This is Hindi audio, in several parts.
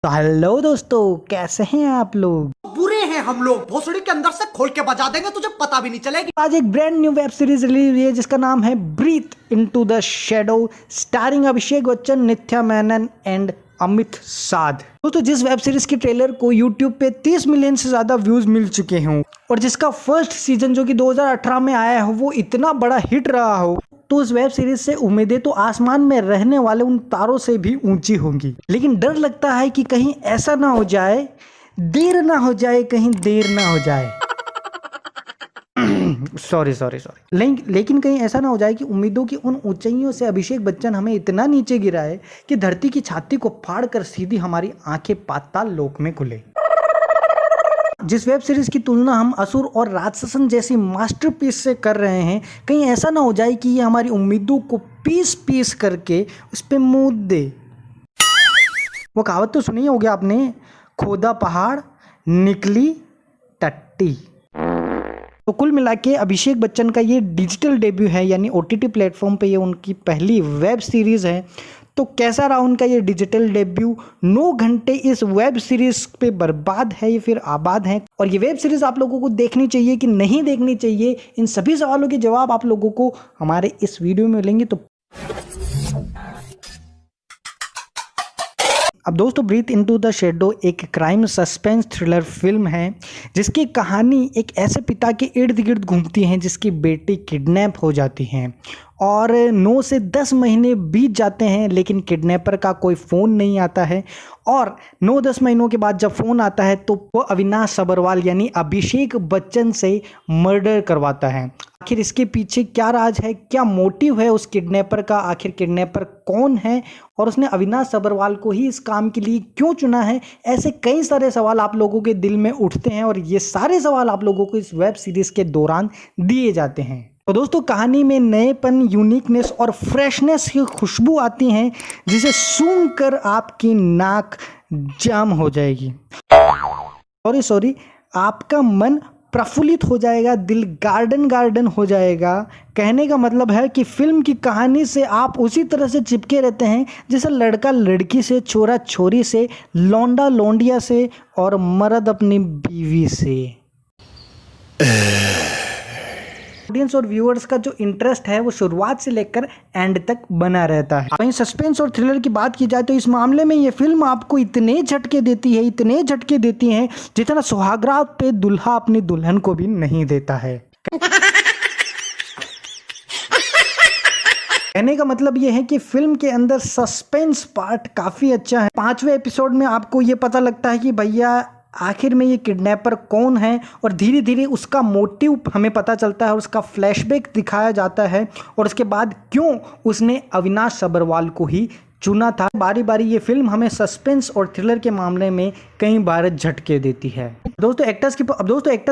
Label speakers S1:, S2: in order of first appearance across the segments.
S1: तो हेलो दोस्तों, कैसे हैं आप लोग।
S2: बुरे हैं हम लोग, भोसड़ी के अंदर से खोल के बजा देंगे, तुझे पता भी नहीं चलेगी।
S1: आज एक brand new web series release हुई है जिसका नाम है breathe into the shadow, starring Abhishek Bachchan, Nithya Menen and Amit Sadh. दोस्तों, जिस वेब सीरीज के ट्रेलर को यूट्यूब पे 30 मिलियन से ज्यादा व्यूज मिल चुके हों और जिसका फर्स्ट सीजन जो कि 2018 में आया हो वो इतना बड़ा हिट रहा हो, तो उस वेब सीरीज से उम्मीदें तो आसमान में रहने वाले उन तारों से भी ऊंची होंगी। लेकिन डर लगता है कि कहीं ऐसा ना हो जाए, देर ना हो जाए, कहीं देर ना हो जाए। सॉरी सॉरी सॉरी लेकिन कहीं ऐसा ना हो जाए कि उम्मीदों की उन ऊंचाइयों से अभिषेक बच्चन हमें इतना नीचे गिराए कि धरती की छाती को फाड़ कर सीधी हमारी आंखें पाताल लोक में खुले। जिस वेब सीरीज की तुलना हम असुर और राक्षसन जैसी मास्टरपीस से कर रहे हैं, कहीं ऐसा ना हो जाए कि ये हमारी उम्मीदों को पीस पीस करके उस पर मूद दे। वो कहावत तो सुनी होगी आपने, खोदा पहाड़ निकली टट्टी। तो कुल मिला के अभिषेक बच्चन का ये डिजिटल डेब्यू है, यानी OTT प्लेटफॉर्म पे ये उनकी पहली वेब सीरीज है। तो कैसा रहा उनका ये डिजिटल डेब्यू? 9 घंटे इस वेब सीरीज पे बर्बाद है या फिर आबाद है? और ये वेब सीरीज आप लोगों को देखनी चाहिए कि नहीं देखनी चाहिए, इन सभी सवालों के जवाब आप लोगों को हमारे इस वीडियो में मिलेंगे। तो अब दोस्तों, ब्रीथ इनटू द शैडो एक क्राइम सस्पेंस थ्रिलर फिल्म है जिसकी कहानी एक ऐसे पिता के इर्द गिर्द घूमती है जिसकी बेटी किडनैप हो जाती है और 9 से 10 महीने बीत जाते हैं, लेकिन किडनैपर का कोई फ़ोन नहीं आता है। और 9-10 महीनों के बाद जब फ़ोन आता है तो वो अविनाश सबरवाल यानी अभिषेक बच्चन से मर्डर करवाता है। आखिर इसके पीछे क्या राज है, क्या मोटिव है उस किडनैपर का, आखिर किडनैपर कौन है और उसने अविनाश सबरवाल को ही इस काम के लिए क्यों चुना है? ऐसे कई सारे सवाल आप लोगों के दिल में उठते हैं और ये सारे सवाल आप लोगों को इस वेब सीरीज़ के दौरान दिए जाते हैं। तो दोस्तों, कहानी में नएपन, यूनिकनेस और फ्रेशनेस की खुशबू आती हैं जिसे सूंघ कर आपकी नाक जाम हो जाएगी। सॉरी, आपका मन प्रफुल्लित हो जाएगा, दिल गार्डन गार्डन हो जाएगा। कहने का मतलब है कि फिल्म की कहानी से आप उसी तरह से चिपके रहते हैं जैसे लड़का लड़की से, छोरा छोरी से, लौंडा लौंडिया से और मर्द अपनी बीवी से। ऑडियंस और व्यूअर्स का जो इंटरेस्ट है वो शुरुआत से लेकर एंड तक बना रहता है। वहीं सस्पेंस और थ्रिलर की बात की जाए तो इस मामले में ये फिल्म आपको इतने झटके देती है जितना सुहागरात पे दुल्हा अपनी दुल्हन को भी नहीं देता है। कहने का मतलब ये है कि फिल्म के अंदर सस्पेंस पार्ट काफी अच्छा है। 5वें एपिसोड में आपको ये पता लगता है कि भैया आखिर में ये किडनैपर कौन है और धीरे धीरे उसका मोटिव हमें पता चलता है और उसका फ्लैशबैक दिखाया जाता है और उसके बाद क्यों उसने अविनाश सबरवाल को ही चुना था। बारी बारी ये फिल्म हमें सस्पेंस और थ्रिलर के मामले में कई बार झटके देती है। दोस्तों, एक्टर्स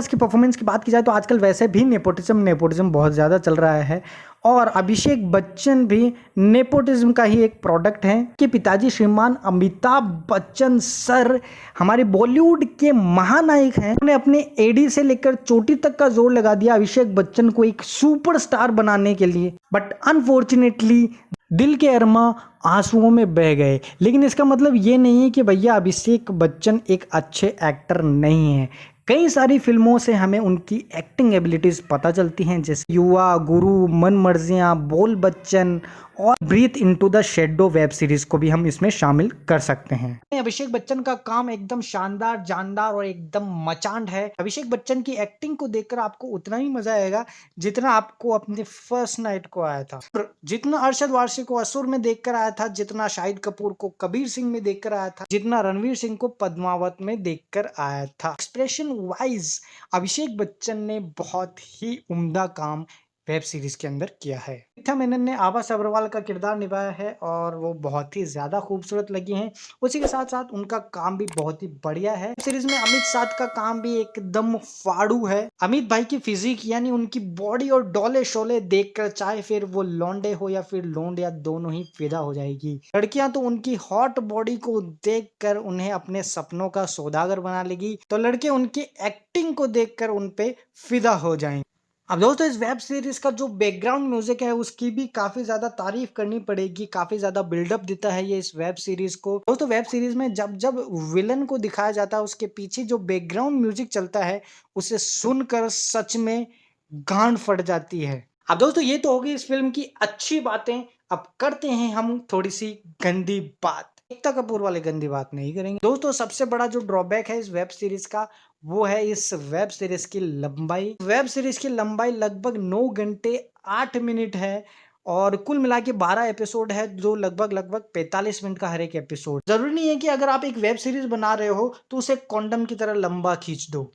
S1: की परफॉर्मेंस की बात की जाए तो आजकल वैसे भी नेपोटिज्म बहुत ज़्यादा चल रहा है और अभिषेक बच्चन भी नेपोटिज्म का ही एक प्रोडक्ट है कि पिताजी श्रीमान अमिताभ बच्चन सर हमारे बॉलीवुड के महानायक हैं। उन्होंने अपने एडी से लेकर चोटी तक का जोर लगा दिया अभिषेक बच्चन को एक सुपरस्टार बनाने के लिए, बट अनफॉर्चुनेटली दिल के अरमा आंसुओं में बह गए। लेकिन इसका मतलब ये नहीं है कि भैया अभिषेक बच्चन एक अच्छे एक्टर नहीं है। कई सारी फिल्मों से हमें उनकी एक्टिंग एबिलिटीज पता चलती हैं, जैसे युवा, गुरु, मन मर्जियां, बोल बच्चन और breathe into the shadow web series को भी हम इसमें शामिल कर सकते हैं। अभिषेक बच्चन का काम एकदम शानदार, जानदार और एकदम मचांड है। अभिषेक बच्चन की एक्टिंग को देखकर आपको उतना ही मजा आएगा जितना आपको अपने फर्स्ट नाइट को आया था, जितना अरशद वारसी को असुर में देखकर आया था, जितना शाहिद कपूर को कबीर सिंह में देखकर आया था, जितना रणवीर सिंह को पद्मावत में देखकर आया था। एक्सप्रेशन वाइज अभिषेक बच्चन ने बहुत ही उम्दा काम वेब सीरीज के अंदर किया है। नित्या मेनन ने आभा सबरवाल का किरदार निभाया है और वो बहुत ही ज्यादा खूबसूरत लगी हैं। उसी के साथ साथ उनका काम भी बहुत ही बढ़िया है। सीरीज में अमित साध का काम भी एकदम फाड़ू है। अमित भाई की फिजिक यानी उनकी बॉडी और डोले शोले देखकर चाहे फिर वो लौंडे हो या फिर लोंडिया, दोनों ही फिदा हो जाएगी। लड़कियां तो उनकी हॉट बॉडी को देखकर उन्हें अपने सपनों का सौदागर बना लेगी, तो लड़के उनकी एक्टिंग को देखकर उन पे फिदा हो जाएंगे। अब दोस्तों इस वेब सीरीज का जो बैकग्राउंड म्यूजिक है उसकी भी काफी ज्यादा तारीफ करनी पड़ेगी। काफी ज्यादा बिल्डअप देता है ये इस वेब सीरीज को। दोस्तों वेब सीरीज में जब जब विलन को दिखाया जाता है उसके पीछे जो बैकग्राउंड म्यूजिक चलता है उसे सुनकर सच में गांड फट जाती है। अब दोस्तों ये तो होगी इस फिल्म की अच्छी बातें। अब करते हैं हम थोड़ी सी गंदी बात। एकता कपूर वाले गंदी बात नहीं करेंगे। दोस्तों सबसे बड़ा जो ड्रॉबैक है इस वेब सीरीज का वो है इस वेब सीरीज की लंबाई। वेब सीरीज की लंबाई लगभग 9 घंटे 8 मिनट है और कुल मिला के 12 एपिसोड है जो लगभग 45 मिनट का हर एक एपिसोड। जरूरी नहीं है कि अगर आप एक वेब सीरीज बना रहे हो तो उसे कॉन्डम की तरह लंबा खींच दो,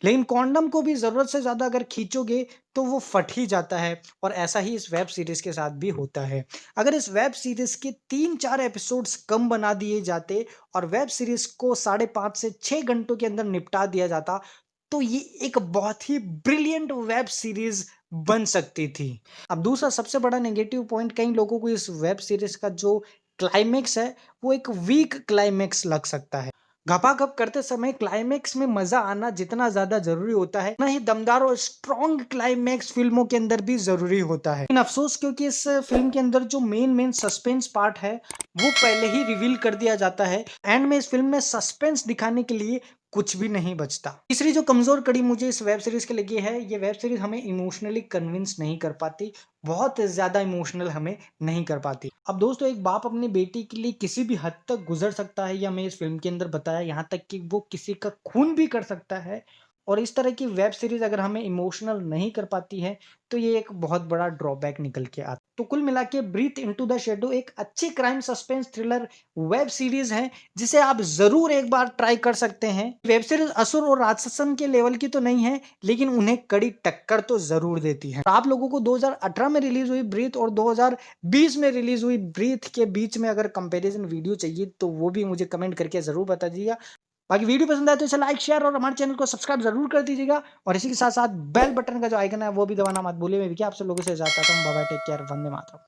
S1: लेकिन कॉन्डम को भी जरूरत से ज्यादा अगर खींचोगे तो वो फट ही जाता है और ऐसा ही इस वेब सीरीज के साथ भी होता है। अगर इस वेब सीरीज के 3-4 एपिसोड्स कम बना दिए जाते और वेब सीरीज को 5.5 से 6 घंटों के अंदर निपटा दिया जाता तो ये एक बहुत ही ब्रिलियंट वेब सीरीज बन सकती थी। अब दूसरा सबसे बड़ा नेगेटिव पॉइंट, कई लोगों को इस वेब सीरीज का जो क्लाइमेक्स है वो एक वीक क्लाइमेक्स लग सकता है। घपाघप करते समय क्लाइमेक्स में मजा आना जितना ज्यादा जरूरी होता है उतना ही दमदार और स्ट्रॉन्ग क्लाइमेक्स फिल्मों के अंदर भी जरूरी होता है। लेकिन अफसोस क्योंकि इस फिल्म के अंदर जो मेन सस्पेंस पार्ट है वो पहले ही रिवील कर दिया जाता है। एंड में इस फिल्म में सस्पेंस दिखाने के लिए कुछ भी नहीं बचता। तीसरी जो कमजोर कड़ी मुझे इस वेब सीरीज के लगी है, ये वेब सीरीज हमें इमोशनली कन्विंस नहीं कर पाती, बहुत ज्यादा इमोशनल हमें नहीं कर पाती। अब दोस्तों एक बाप अपनी बेटी के लिए किसी भी हद तक गुजर सकता है, या हमें इस फिल्म के अंदर बताया यहाँ तक कि वो किसी का खून भी कर सकता है। और इस तरह की वेब सीरीज अगर हमें इमोशनल नहीं कर पाती है तो ये एक बहुत बड़ा ड्रॉबैक निकल के आता। तो कुल मिला के ब्रीथ इनटू द शैडो एक अच्छी crime suspense thriller web series है जिसे आप जरूर एक बार ट्राई कर सकते हैं। वेब सीरीज असुर और राक्षसन के लेवल की तो नहीं है लेकिन उन्हें कड़ी टक्कर तो जरूर देती है। आप लोगों को 2018 में रिलीज हुई ब्रीथ और 2020 में रिलीज हुई ब्रीथ के बीच में अगर कंपैरिजन वीडियो चाहिए तो वो भी मुझे कमेंट करके जरूर बता दीजिएगा। बाकी वीडियो पसंद आए तो इसे लाइक शेयर और हमारे चैनल को सब्सक्राइब जरूर कर दीजिएगा और इसी के साथ साथ बेल बटन का जो आइकन है वो भी दबाना मत भूलिए। मैं भी क्या आप सब लोगों से जाता हूं, bye bye, take care, Vande Mataram.